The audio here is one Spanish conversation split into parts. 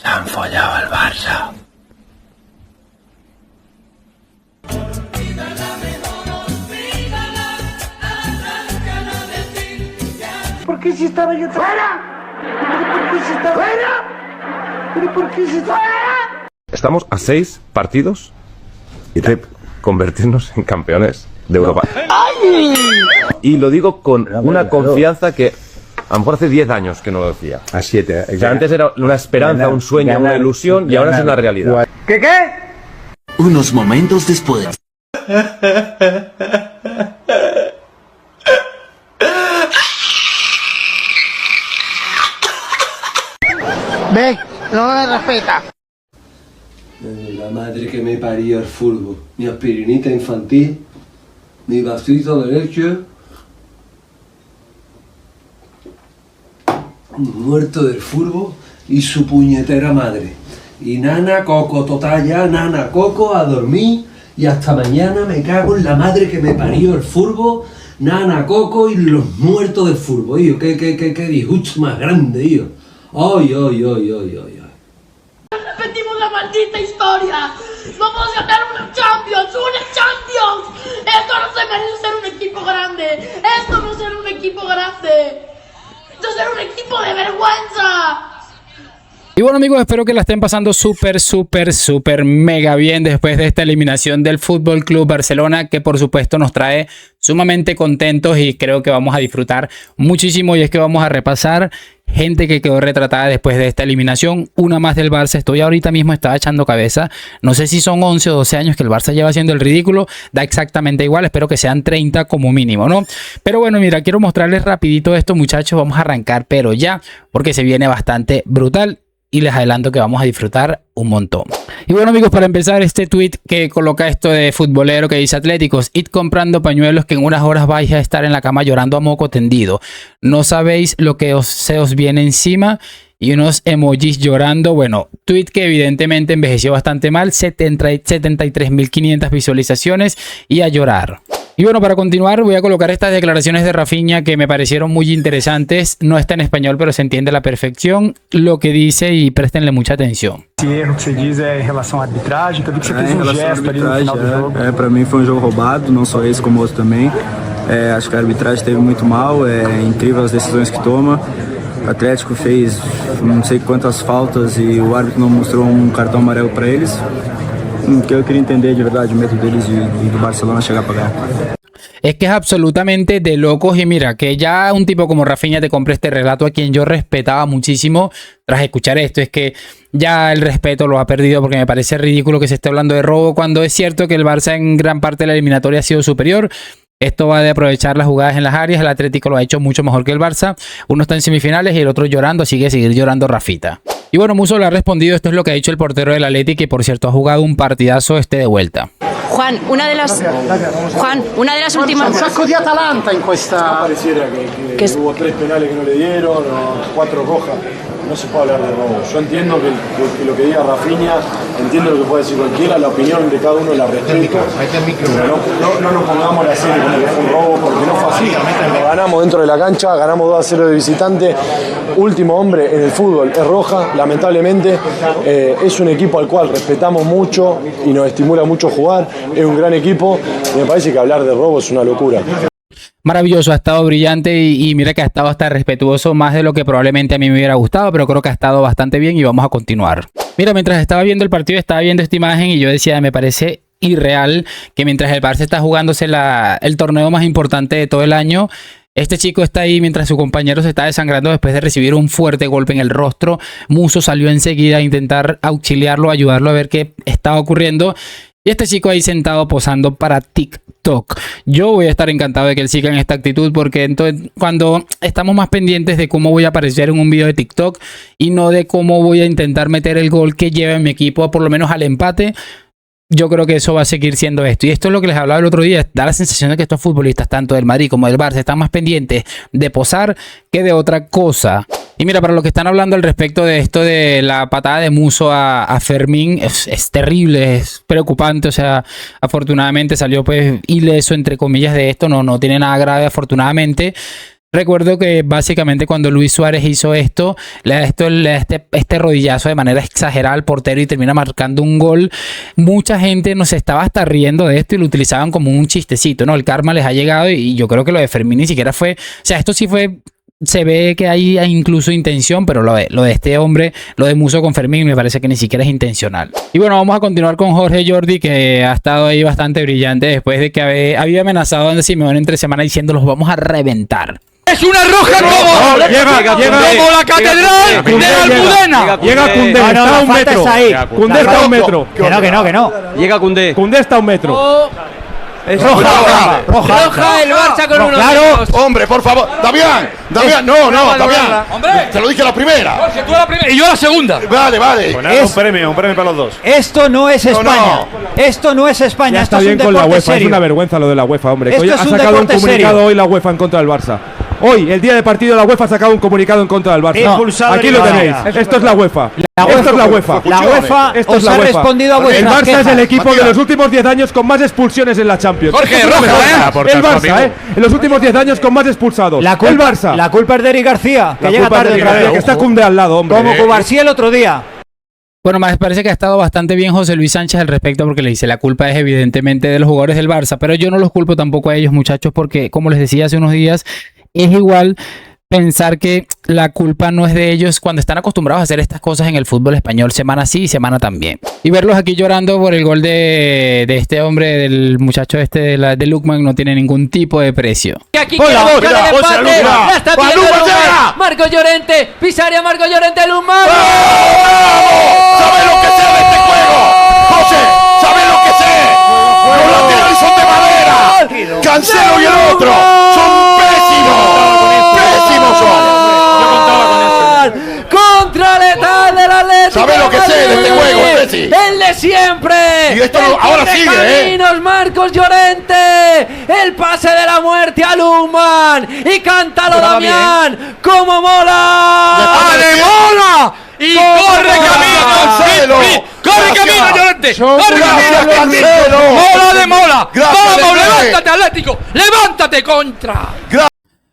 Se han follado al Barça. ¿Por qué si estaba yo fuera? ¿Por qué si estaba fuera? ¿Pero por qué si estaba fuera? Estamos a 6 partidos de convertirnos en campeones de Europa. ¡Ay! Y lo digo con una confianza que a lo mejor hace 10 años que no lo decía. A 7. O sea, antes era una esperanza, un sueño, una ilusión, y ahora es una realidad. ¿Qué? Unos momentos después. Ve, no me respeta. La madre que me parió el fútbol. Mi aspirinita infantil, mi vasito derecho, muerto del fútbol y su puñetera madre. Y nana, coco, total ya, nana, coco, a dormir y hasta mañana me cago en la madre que me parió el fútbol, nana, coco y los muertos del fútbol. Hijo, qué disgusto más grande, hijo. Ay. Repetimos la maldita historia. Vamos a ganar una Champions, una Champions. Esto no se merece ser un equipo grande. Esto no es ser un equipo grande. Esto es ser un equipo de vergüenza. Y bueno amigos, espero que la estén pasando súper mega bien después de esta eliminación del Fútbol Club Barcelona, que por supuesto nos trae sumamente contentos y creo que vamos a disfrutar muchísimo. Y es que vamos a repasar gente que quedó retratada después de esta eliminación, una más del Barça. Estoy ahorita mismo, estaba echando cabeza, no sé si son 11 o 12 años que el Barça lleva haciendo el ridículo, da exactamente igual, espero que sean 30 como mínimo, ¿no? Pero bueno, mira, quiero mostrarles rapidito esto, muchachos, vamos a arrancar, pero ya, porque se viene bastante brutal. Y les adelanto que vamos a disfrutar un montón. Y bueno amigos, para empezar, este tweet que coloca esto de futbolero que dice: Atléticos, id comprando pañuelos que en unas horas vais a estar en la cama llorando a moco tendido. No sabéis lo que se os viene encima. Y unos emojis llorando. Bueno, tweet que evidentemente envejeció bastante mal. 73.500 visualizaciones y a llorar. Y bueno, para continuar voy a colocar estas declaraciones de Rafinha que me parecieron muy interesantes. No está en español, pero se entiende a la perfección lo que dice y préstenle mucha atención. Esse erro que você diz é em relação à arbitragem, também que você fez gesto ali no final do jogo. Para mim foi jogo roubado, não só esse como outro também. Acho que a arbitragem esteve muito mal, é incrível as decisões que toma. O Atlético fez não sei quantas faltas e o árbitro não mostrou cartão amarelo para eles. Que eu queria entender de verdade o medo deles e do Barcelona chegar para ganhar. Es que es absolutamente de locos. Y mira, que ya un tipo como Rafinha te compre este relato, a quien yo respetaba muchísimo tras escuchar esto, es que ya el respeto lo ha perdido, porque me parece ridículo que se esté hablando de robo cuando es cierto que el Barça en gran parte de la eliminatoria ha sido superior. Esto va de aprovechar las jugadas en las áreas. El Atlético lo ha hecho mucho mejor que el Barça. Uno está en semifinales y el otro llorando, así que seguir llorando Rafita. Y bueno, Musso le ha respondido. Esto es lo que ha dicho el portero del Atleti, que por cierto ha jugado un partidazo de vuelta. Juan, una de las últimas... Un sacco di Atalanta in questa... Pareciera que hubo 3 penales que no le dieron, o 4 rojas. No se puede hablar de robo. Yo entiendo que lo que diga Rafinha, entiendo lo que puede decir cualquiera, la opinión de cada uno la respeto. Pero no nos pongamos la serie como que fue un robo, porque no fue así. Ganamos dentro de la cancha, ganamos 2-0 de visitante. Último hombre en el fútbol es Roja, lamentablemente. Es un equipo al cual respetamos mucho y nos estimula mucho jugar. Es un gran equipo y me parece que hablar de robo es una locura. Maravilloso, ha estado brillante y mira que ha estado hasta respetuoso, más de lo que probablemente a mí me hubiera gustado, pero creo que ha estado bastante bien y vamos a continuar. Mira, mientras estaba viendo el partido estaba viendo esta imagen y yo decía, me parece irreal que mientras el Barça está jugándose el torneo más importante de todo el año, este chico está ahí mientras su compañero se está desangrando después de recibir un fuerte golpe en el rostro. Musso salió enseguida a intentar auxiliarlo, ayudarlo a ver qué estaba ocurriendo. Y este chico ahí sentado posando para TikTok. Yo voy a estar encantado de que él siga en esta actitud, porque entonces cuando estamos más pendientes de cómo voy a aparecer en un video de TikTok y no de cómo voy a intentar meter el gol que lleva en mi equipo por lo menos al empate, yo creo que eso va a seguir siendo esto. Y esto es lo que les hablaba el otro día. Da la sensación de que estos futbolistas, tanto del Madrid como del Barça, están más pendientes de posar que de otra cosa. Y mira, para los que están hablando al respecto de esto de la patada de Musso a Fermín, es terrible, es preocupante. O sea, afortunadamente salió pues ileso, entre comillas, de esto. No tiene nada grave, afortunadamente. Recuerdo que básicamente cuando Luis Suárez hizo esto, le da este rodillazo de manera exagerada al portero y termina marcando un gol. Mucha gente nos estaba hasta riendo de esto y lo utilizaban como un chistecito, ¿no? El karma les ha llegado y yo creo que lo de Fermín ni siquiera fue... O sea, esto sí fue... Se ve que hay incluso intención, pero lo de este hombre, lo de Musso con Fermín, me parece que ni siquiera es intencional. Y bueno, vamos a continuar con Jorge Jordi, que ha estado ahí bastante brillante después de que había amenazado a Simeone entre semana diciendo los vamos a reventar. ¡Es una roja como la catedral de Almudena! Llega Koundé, está a un metro. Koundé está a un metro. Que no. Llega Koundé. Koundé está a un metro. Es roja el Barça con unos Claro, hombre, por favor. Damián, no, Damián. Hombre. Te lo dije a la primera. Jorge, tú a la primera y yo a la segunda. Vale. Un premio para los dos. Esto no es España. Esto no es España. Ya está bien con la UEFA. Es una vergüenza lo de la UEFA, hombre. Esto Hoy es ha un sacado un deporte comunicado serio. hoy la UEFA en contra del Barça. Hoy, el día de partido, la UEFA ha sacado un comunicado en contra del Barça. Expulsado Aquí de lo Liga. tenéis. Esto es la UEFA. La Esto es la UEFA. La UEFA Esto es os la ha UEFA. respondido a El vuestras Barça es el quejas. equipo de los últimos 10 años con más expulsiones en la Champions. Jorge, Esto es roja, la UEFA. El Barça, en los últimos 10 años con más expulsados. La culpa, el Barça. La culpa es de Eric García, que La llega culpa es tarde de otra García, vez. que está Koundé al lado, hombre. Como Cubarsí el otro día. Bueno, me parece que ha estado bastante bien José Luis Sánchez al respecto porque le dice la culpa es evidentemente de los jugadores del Barça, pero yo no los culpo tampoco a ellos, muchachos, porque como les decía hace unos días, es igual pensar que la culpa no es de ellos cuando están acostumbrados a hacer estas cosas en el fútbol español semana sí y semana también. Y verlos aquí llorando por el gol de este hombre, del muchacho de Lookman, no tiene ningún tipo de precio. Y aquí quiere buscar el empate. La está pidiendo Lukman. Marco Llorente. Pisaria Marco Llorente. Lukman. ¿Sabes lo que sé de este juego? José, ¿sabes lo que sé? Los laterales son de madera. Cancelo y el otro son pésimos. Pésimos son. Contra letal del Atlético. ¿Sabes lo que sé de este juego, Messi? El de siempre. Y esto ahora sigue, Caminos, Marcos Llorente. El pase de la muerte a Lukman. Y cántalo, Damián. ¡Cómo mola! ¡Ale mola! Y corre Camino. ¡Corre Camino, Llorente! ¡Corre Camino! ¡Mola de mola! ¡Vamos, levántate, Atlético! ¡Levántate contra!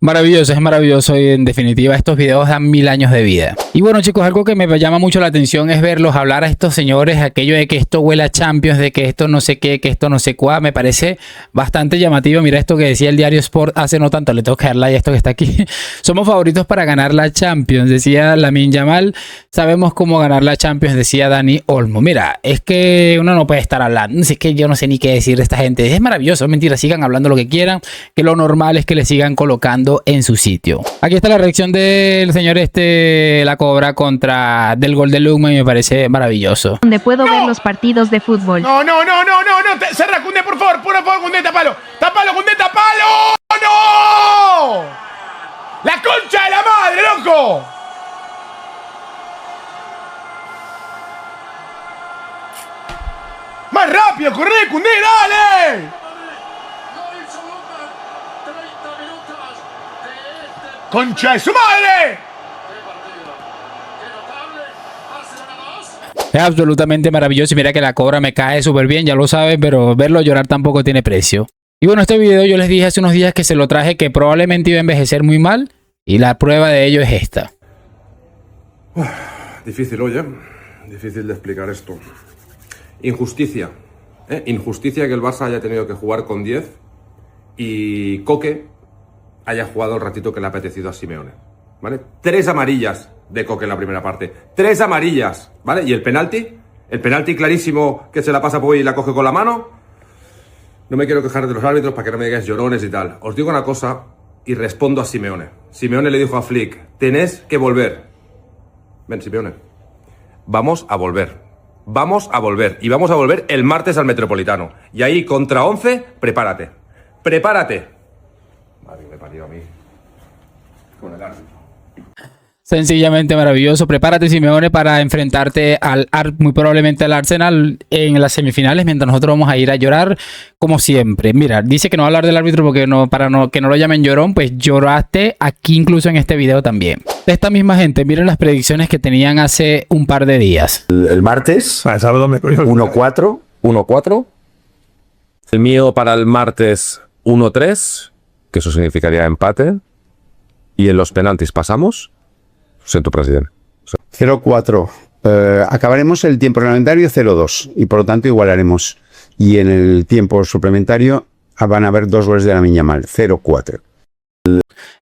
Maravilloso, es maravilloso y en definitiva estos videos dan 1000 años de vida. Y bueno chicos, algo que me llama mucho la atención es verlos hablar a estos señores, aquello de que esto huele a Champions, de que esto no sé qué, que esto no sé cuál, me parece bastante llamativo. Mira esto que decía el diario Sport hace no tanto, le tengo que dar like a esto que está aquí. Somos favoritos para ganar la Champions, decía Lamine Yamal, sabemos cómo ganar la Champions, decía Dani Olmo. Mira, es que uno no puede estar hablando, es que yo no sé ni qué decir de esta gente, es maravilloso, es mentira, sigan hablando lo que quieran, que lo normal es que le sigan colocando en su sitio. Aquí está la reacción del señor La Cobra del gol de Lookman y me parece maravilloso. Donde puedo ver los partidos de fútbol. No. Cerra, Koundé, por favor, Koundé, tapalo. Tapalo, Koundé, tapalo. ¡No! ¡La concha de la madre, loco! ¡Más rápido, corre, Koundé, dale! ¡Concha de su madre! Es absolutamente maravilloso y mira que La Cobra me cae súper bien, ya lo sabes, pero verlo llorar tampoco tiene precio. Y bueno, este video yo les dije hace unos días que se lo traje que probablemente iba a envejecer muy mal y la prueba de ello es esta. Difícil, oye. Difícil de explicar esto. Injusticia. Injusticia que el Barça haya tenido que jugar con 10 y Coque haya jugado el ratito que le ha apetecido a Simeone, ¿vale? 3 amarillas de Coque en la primera parte. 3 amarillas, ¿vale? Y el penalti clarísimo que se la pasa por ahí y la coge con la mano. No me quiero quejar de los árbitros para que no me digáis llorones y tal. Os digo una cosa y respondo a Simeone. Simeone le dijo a Flick, tenés que volver. Ven, Simeone. Vamos a volver. Vamos a volver. Y vamos a volver el martes al Metropolitano. Y ahí, contra 11, prepárate. ¡Prepárate! Madre que me parió a mí. Con el árbitro. Sencillamente maravilloso. Prepárate, Simeone, para enfrentarte muy probablemente al Arsenal en las semifinales, mientras nosotros vamos a ir a llorar como siempre. Mira, dice que no va a hablar del árbitro porque que no lo llamen llorón, pues lloraste aquí incluso en este video también. Esta misma gente, miren las predicciones que tenían hace un par de días. El martes, el sábado me cogió 1-4. 1-4. El mío para el martes 1-3, que eso significaría empate. y en los penaltis pasamos, siento, presidente. 0-4. Acabaremos el tiempo reglamentario 0-2 y por lo tanto igualaremos. Y en el tiempo suplementario van a haber 2 goles de Lamine Yamal, 0-4.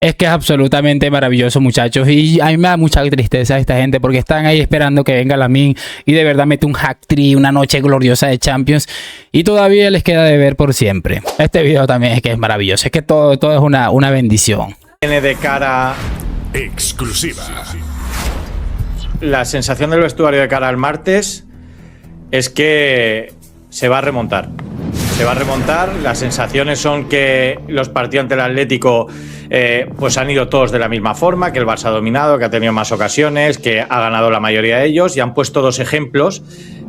Es que es absolutamente maravilloso, muchachos, y a mí me da mucha tristeza esta gente porque están ahí esperando que venga Lamine y de verdad mete un hat-trick, una noche gloriosa de Champions y todavía les queda de ver por siempre. Este video también es que es maravilloso, es que todo es una bendición. Tiene de cara exclusiva. La sensación del vestuario de cara al martes es que se va a remontar. Se va a remontar, las sensaciones son que los partidos ante el Atlético pues han ido todos de la misma forma, que el Barça ha dominado, que ha tenido más ocasiones, que ha ganado la mayoría de ellos y han puesto 2 ejemplos,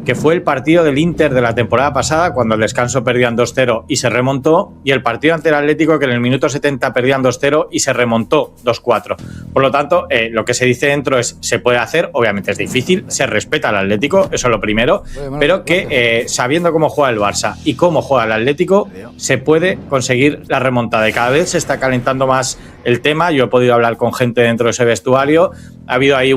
que fue el partido del Inter de la temporada pasada, cuando al descanso perdían 2-0 y se remontó, y el partido ante el Atlético, que en el minuto 70 perdían 2-0 y se remontó 2-4. Por lo tanto, lo que se dice dentro es, se puede hacer, obviamente es difícil, se respeta al Atlético, eso es lo primero, pero que sabiendo cómo juega el Barça y cómo juega el Atlético, se puede conseguir la remontada. Y cada vez se está calentando más el tema. Yo he podido hablar con gente dentro de ese vestuario, ha habido ahí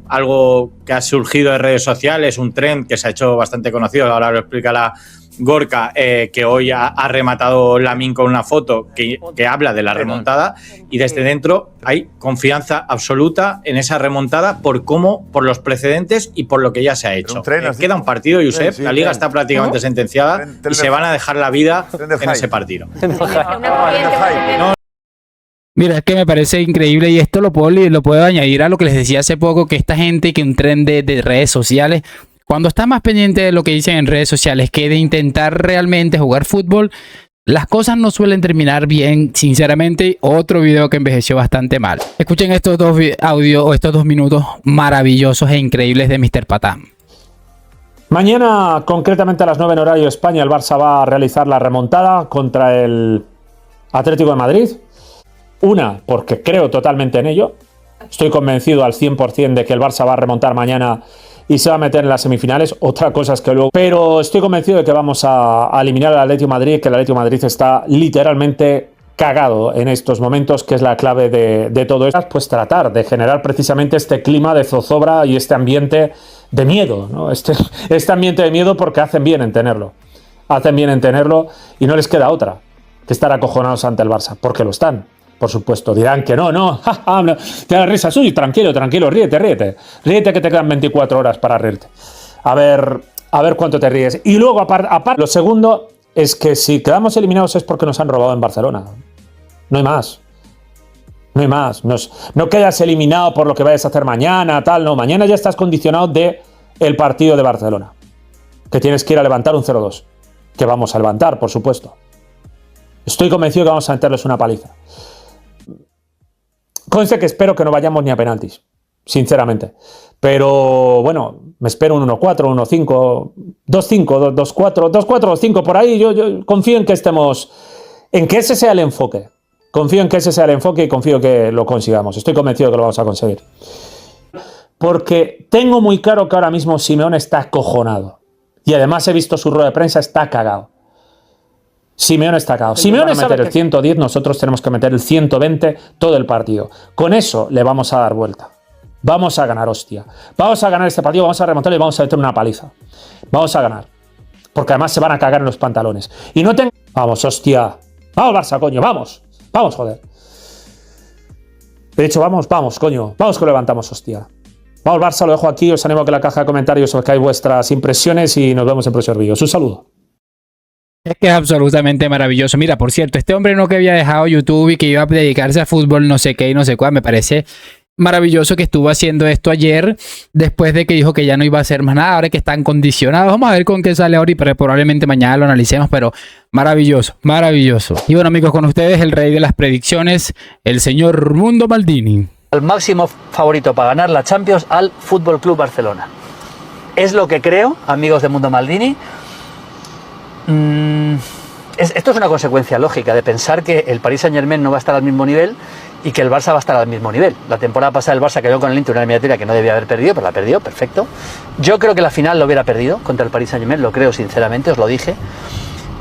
algo que ha surgido en redes sociales, un trend que se ha hecho bastante conocido, ahora lo explicará Gorka, que hoy ha rematado Lamine con una foto que habla de la remontada, y desde dentro hay confianza absoluta en esa remontada por los precedentes y por lo que ya se ha hecho. Queda un partido, Josep, la liga está prácticamente sentenciada y se van a dejar la vida en ese partido. Mira, es que me parece increíble y esto lo puedo añadir a lo que les decía hace poco, que esta gente que un tren de redes sociales, cuando está más pendiente de lo que dicen en redes sociales que de intentar realmente jugar fútbol, las cosas no suelen terminar bien, sinceramente. Otro video que envejeció bastante mal. Escuchen estos 2 audios o estos 2 minutos maravillosos e increíbles de Mr. Patán. Mañana, concretamente a las 9 en horario España, el Barça va a realizar la remontada contra el Atlético de Madrid. Una, porque creo totalmente en ello. Estoy convencido al 100% de que el Barça va a remontar mañana y se va a meter en las semifinales. Otra cosa es que luego... Pero estoy convencido de que vamos a eliminar al Atlético de Madrid, que el Atlético de Madrid está literalmente cagado en estos momentos, que es la clave de todo esto. Pues tratar de generar precisamente este clima de zozobra y este ambiente de miedo, ¿no? Este ambiente de miedo, porque hacen bien en tenerlo. Hacen bien en tenerlo y no les queda otra que estar acojonados ante el Barça, porque lo están. Por supuesto, dirán que no, te da risa suyo, tranquilo, ríete. Ríete que te quedan 24 horas para reírte. A ver cuánto te ríes. Y luego, aparte, lo segundo es que si quedamos eliminados es porque nos han robado en Barcelona. No hay más. No hay más. No quedas eliminado por lo que vayas a hacer mañana, tal, no. Mañana ya estás condicionado del partido de Barcelona. Que tienes que ir a levantar un 0-2. Que vamos a levantar, por supuesto. Estoy convencido que vamos a meterles una paliza. Conste que espero que no vayamos ni a penaltis, sinceramente. Pero bueno, me espero un 1-4, 1-5, 2-5, 2-4, 2-4, 2-5 por ahí. Yo confío en que en que ese sea el enfoque. Confío en que ese sea el enfoque y confío que lo consigamos. Estoy convencido de que lo vamos a conseguir. Porque tengo muy claro que ahora mismo Simeone está acojonado. Y además he visto su rueda de prensa, está cagado. Simeone está cagado. Simeone sabe meter el 110, nosotros tenemos que meter el 120 todo el partido. Con eso le vamos a dar vuelta. Vamos a ganar, hostia. Vamos a ganar este partido, vamos a remontar y vamos a meter una paliza. Vamos a ganar. Porque además se van a cagar en los pantalones. Y no tengo... Vamos, hostia. Vamos, Barça, coño, vamos. Vamos, joder. De hecho, vamos, coño. Vamos que lo levantamos, hostia. Vamos, Barça, lo dejo aquí. Os animo a que en la caja de comentarios os caáis vuestras impresiones y nos vemos en próximos vídeos. Un saludo. Es que es absolutamente maravilloso. Mira, por cierto, este hombre no que había dejado YouTube y que iba a dedicarse a fútbol, no sé qué y no sé cuál, me parece maravilloso que estuvo haciendo esto ayer, después de que dijo que ya no iba a hacer más nada, ahora que están condicionados. Vamos a ver con qué sale ahora y probablemente mañana lo analicemos, pero maravilloso, maravilloso. Y bueno, amigos, con ustedes el rey de las predicciones, el señor Mundo Maldini. El máximo favorito para ganar la Champions al Fútbol Club Barcelona. Es lo que creo, amigos de Mundo Maldini. Esto es una consecuencia lógica de pensar que el Paris Saint-Germain no va a estar al mismo nivel y que el Barça va a estar al mismo nivel. La temporada pasada el Barça quedó con el Inter una eliminatoria que no debía haber perdido, pero la perdió, perfecto. Yo creo que la final lo hubiera perdido contra el Paris Saint-Germain, lo creo sinceramente, os lo dije.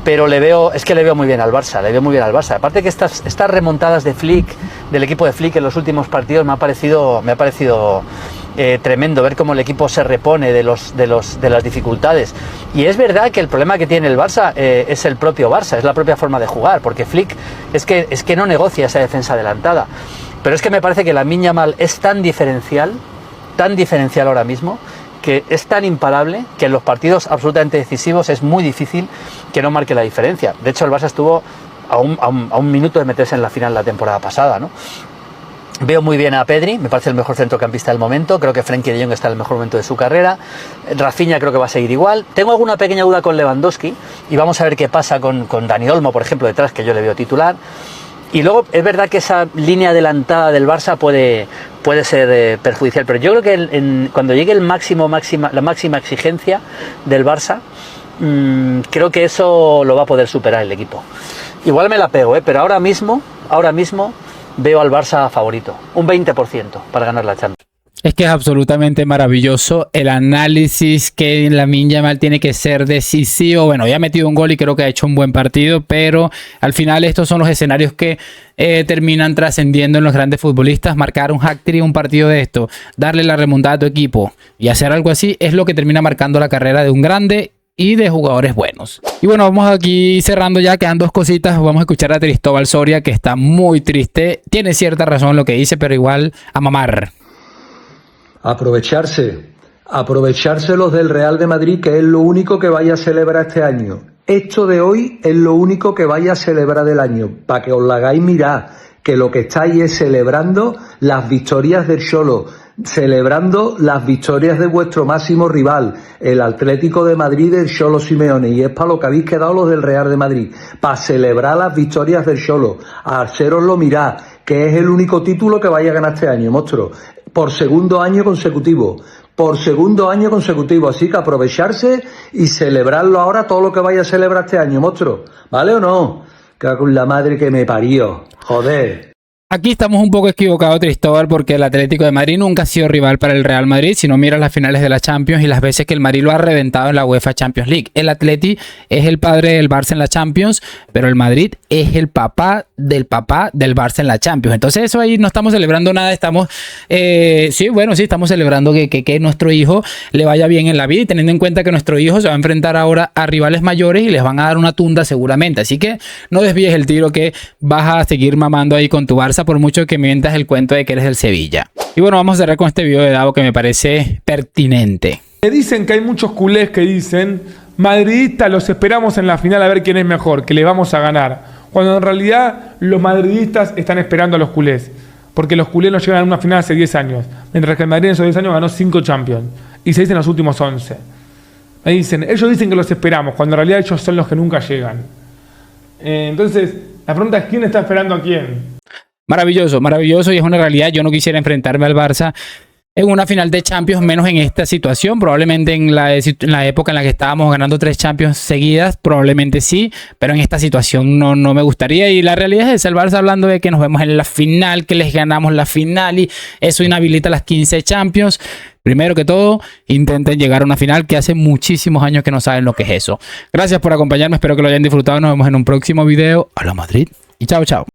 pero le veo muy bien al Barça, Aparte que estas remontadas de Flick, del equipo de Flick en los últimos partidos me ha parecido tremendo ver cómo el equipo se repone de las dificultades. Y es verdad que el problema que tiene el Barça es el propio Barça, es la propia forma de jugar, porque Flick es que no negocia esa defensa adelantada. Pero es que me parece que Lamine Yamal es tan diferencial ahora mismo, que es tan imparable, que en los partidos absolutamente decisivos es muy difícil que no marque la diferencia. De hecho, el Barça estuvo a un minuto de meterse en la final la temporada pasada, ¿no? Veo muy bien a Pedri, me parece el mejor centrocampista del momento. Creo que Frenkie de Jong está en el mejor momento de su carrera. Rafinha creo que va a seguir igual. Tengo alguna pequeña duda con Lewandowski y vamos a ver qué pasa con Dani Olmo, por ejemplo, detrás, que yo le veo titular. Y luego es verdad que esa línea adelantada del Barça puede ser perjudicial, pero yo creo que cuando llegue la máxima exigencia del Barça, creo que eso lo va a poder superar el equipo. Igual me la pego, pero ahora mismo veo al Barça favorito, un 20% para ganar la Champions. Es que es absolutamente maravilloso el análisis que Lamine Yamal tiene que ser decisivo. Bueno, ya ha metido un gol y creo que ha hecho un buen partido, pero al final estos son los escenarios que terminan trascendiendo en los grandes futbolistas. Marcar un hat-trick, un partido de esto, darle la remontada a tu equipo y hacer algo así es lo que termina marcando la carrera de un grande y de jugadores buenos. Y bueno, vamos aquí cerrando ya, quedan dos cositas. Vamos a escuchar a Cristóbal Soria, que está muy triste. Tiene cierta razón en lo que dice, pero igual a mamar. Aprovecharse los del Real de Madrid, que es lo único que vaya a celebrar este año. Esto de hoy es lo único que vaya a celebrar del año, para que os la hagáis mirar, que lo que estáis es celebrando las victorias del Cholo, celebrando las victorias de vuestro máximo rival, el Atlético de Madrid del Cholo Simeone, y es para lo que habéis quedado los del Real de Madrid, para celebrar las victorias del Cholo, a haceroslo mirar, que es el único título que vaya a ganar este año, monstruo, por segundo año consecutivo, así que aprovecharse y celebrarlo ahora, todo lo que vaya a celebrar este año, monstruo, ¿vale o no? Que con la madre que me parió, joder. Aquí estamos un poco equivocados, Cristóbal, porque el Atlético de Madrid nunca ha sido rival para el Real Madrid. Si no miras las finales de la Champions y las veces que el Madrid lo ha reventado en la UEFA Champions League. El Atleti es el padre del Barça en la Champions, pero el Madrid es el papá del Barça en la Champions. Entonces eso ahí no estamos celebrando nada, estamos estamos celebrando que nuestro hijo le vaya bien en la vida, y teniendo en cuenta que nuestro hijo se va a enfrentar ahora a rivales mayores y les van a dar una tunda seguramente. Así que no desvíes el tiro, que vas a seguir mamando ahí con tu Barça, por mucho que mientas el cuento de que eres del Sevilla. Y bueno, vamos a cerrar con este video de Davo que me parece pertinente. Me dicen que hay muchos culés que dicen: madridistas, los esperamos en la final a ver quién es mejor, que les vamos a ganar. Cuando en realidad los madridistas están esperando a los culés, porque los culés no llegan a una final hace 10 años, mientras que el Madrid en esos 10 años ganó 5 Champions y 6 en los últimos 11. Me dicen, ellos dicen que los esperamos, cuando en realidad ellos son los que nunca llegan. Entonces, la pregunta es: ¿quién está esperando a quién? Maravilloso, maravilloso, y es una realidad. Yo no quisiera enfrentarme al Barça en una final de Champions, menos en esta situación. Probablemente en la época en la que estábamos ganando 3 Champions seguidas, probablemente sí, pero en esta situación no me gustaría. Y la realidad es el Barça hablando de que nos vemos en la final, que les ganamos la final y eso inhabilita las 15 Champions. Primero que todo, intenten llegar a una final, que hace muchísimos años que no saben lo que es eso. Gracias por acompañarme, espero que lo hayan disfrutado. Nos vemos en un próximo video. A la Madrid y chao, chao.